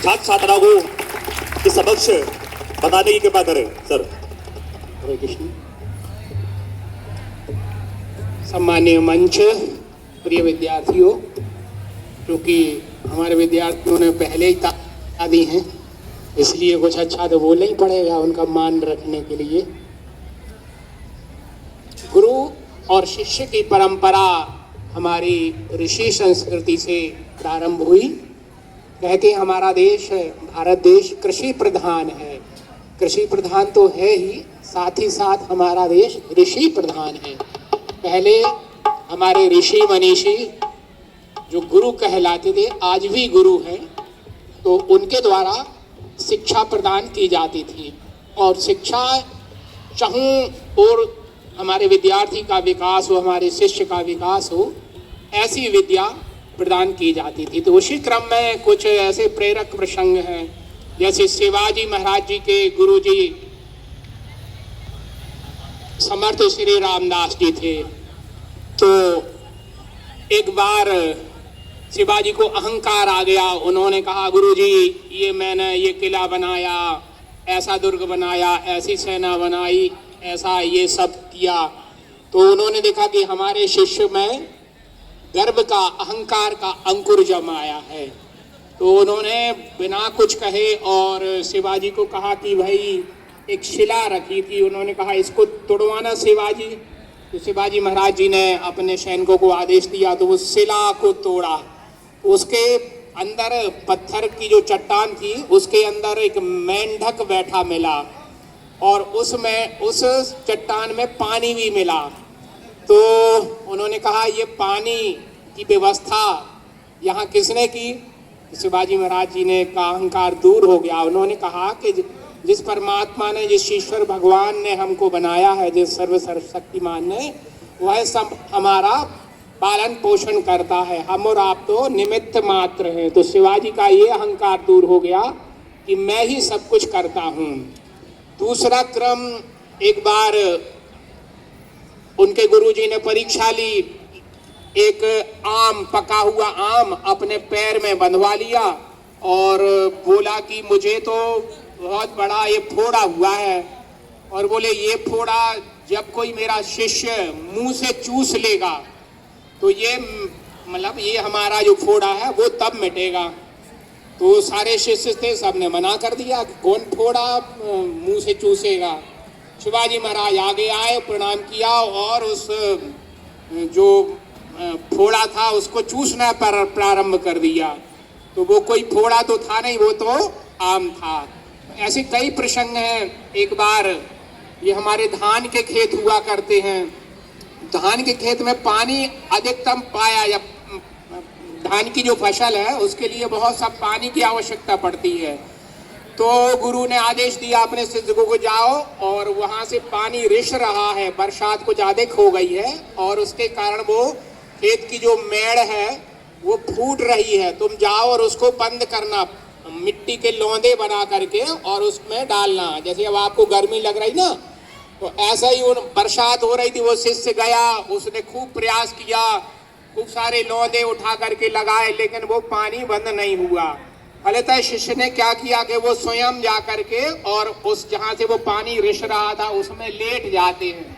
छात्र छात्राओं को इस समक्ष बताने की कृपा करें सर। हरे कृष्ण। सम्मानीय मंच, प्रिय विद्यार्थियों, क्योंकि हमारे विद्यार्थियों ने पहले ही तालियां दी हैं, इसलिए कुछ अच्छा तो बोलना ही पड़ेगा उनका मान रखने के लिए। गुरु और शिष्य की परंपरा हमारी ऋषि संस्कृति से प्रारंभ हुई। कहते हैं हमारा देश, भारत देश कृषि प्रधान है। कृषि प्रधान तो है ही, साथ ही साथ हमारा देश ऋषि प्रधान है। पहले हमारे ऋषि मनीषी जो गुरु कहलाते थे, आज भी गुरु हैं, तो उनके द्वारा शिक्षा प्रदान की जाती थी। और शिक्षा चाहूँ और हमारे विद्यार्थी का विकास हो, हमारे शिष्य का विकास हो, ऐसी विद्या प्रदान की जाती थी। तो उसी क्रम में कुछ ऐसे प्रेरक प्रसंग हैं, जैसे शिवाजी महाराज जी के गुरु जी समर्थ श्री रामदास जी थे। तो एक बार शिवाजी को अहंकार आ गया। उन्होंने कहा, गुरु जी ये मैंने ये किला बनाया, ऐसा दुर्ग बनाया, ऐसी सेना बनाई, ऐसा ये सब किया। तो उन्होंने देखा कि हमारे शिष्य में गर्व का, अहंकार का अंकुर जमाया है। तो उन्होंने बिना कुछ कहे और शिवाजी को कहा कि भाई एक शिला रखी थी, उन्होंने कहा इसको तोड़वाना शिवाजी। तो शिवाजी महाराज जी ने अपने सैनिकों को आदेश दिया, तो उस शिला को तोड़ा। उसके अंदर पत्थर की जो चट्टान थी, उसके अंदर एक मेंढक बैठा मिला और उसमें उस चट्टान में पानी भी मिला। तो उन्होंने कहा ये पानी की व्यवस्था यहाँ किसने की? शिवाजी महाराज जी ने का अहंकार दूर हो गया। उन्होंने कहा कि जिस परमात्मा ने, जिस ईश्वर भगवान ने हमको बनाया है, जिस सर्वशक्तिमान ने, वह सब हमारा पालन पोषण करता है, हम और आप तो निमित्त मात्र हैं। तो शिवाजी का ये अहंकार दूर हो गया कि मैं ही सब कुछ करता हूँ। दूसरा क्रम, एक बार उनके गुरुजी ने परीक्षा ली। एक आम, पका हुआ आम अपने पैर में बंधवा लिया और बोला कि मुझे तो बहुत बड़ा ये फोड़ा हुआ है। और बोले ये फोड़ा जब कोई मेरा शिष्य मुंह से चूस लेगा तो ये मतलब ये हमारा जो फोड़ा है वो तब मिटेगा। तो सारे शिष्य थे, सबने मना कर दिया कि कौन फोड़ा मुंह से चूसेगा। शिवाजी महाराज आगे आए, प्रणाम किया और उस जो फोड़ा था उसको चूसना प्रारंभ कर दिया। तो वो कोई फोड़ा तो था नहीं, वो तो आम था। ऐसे कई प्रसंग हैं। एक बार ये हमारे धान के खेत हुआ करते हैं। धान के खेत में पानी अधिकतम पाया, या धान की जो फसल है उसके लिए बहुत सा पानी की आवश्यकता पड़ती है। तो गुरु ने आदेश दिया अपने शिष्यों को, जाओ और वहां से पानी रिस रहा है, बरसात कुछ अधिक हो गई है और उसके कारण वो खेत की जो मेड़ है वो फूट रही है। तुम जाओ और उसको बंद करना, मिट्टी के लौंदे बना करके और उसमें डालना। जैसे अब आपको गर्मी लग रही ना, तो ऐसा ही बरसात हो रही थी। वो शिष्य गया, उसने खूब प्रयास किया, खूब सारे लौंदे उठा करके लगाए, लेकिन वो पानी बंद नहीं हुआ। फलतः शिष्य ने क्या किया कि वो स्वयं जा करके और उस जहाँ से वो पानी रिस रहा था उसमें लेट जाते हैं।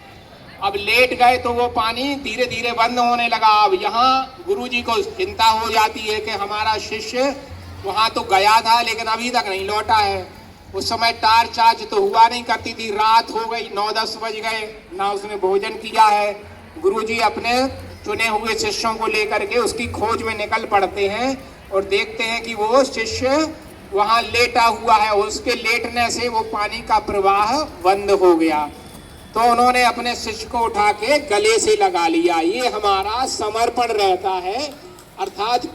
अब लेट गए तो वो पानी धीरे धीरे बंद होने लगा। अब यहाँ गुरुजी को चिंता हो जाती है कि हमारा शिष्य वहाँ तो गया था लेकिन अभी तक नहीं लौटा है। उस समय टार्च चार्ज तो हुआ नहीं करती थी, रात हो गई, 9-10 बज गए, ना उसने भोजन किया है। गुरुजी अपने चुने हुए शिष्यों को लेकर के उसकी खोज में निकल पड़ते हैं और देखते हैं कि वो शिष्य वहाँ लेटा हुआ है। उसके लेटने से वो पानी का प्रवाह बंद हो गया। तो उन्होंने अपने शिष्य को उठा के गले से लगा लिया। ये हमारा समर्पण रहता है, अर्थात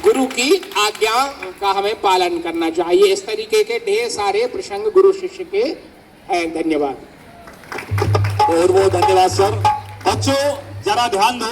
गुरु की आज्ञा का हमें पालन करना चाहिए। इस तरीके के ढेर सारे प्रसंग गुरु शिष्य के हैं। धन्यवाद। बहुत बहुत धन्यवाद सर। बच्चों जरा ध्यान दो।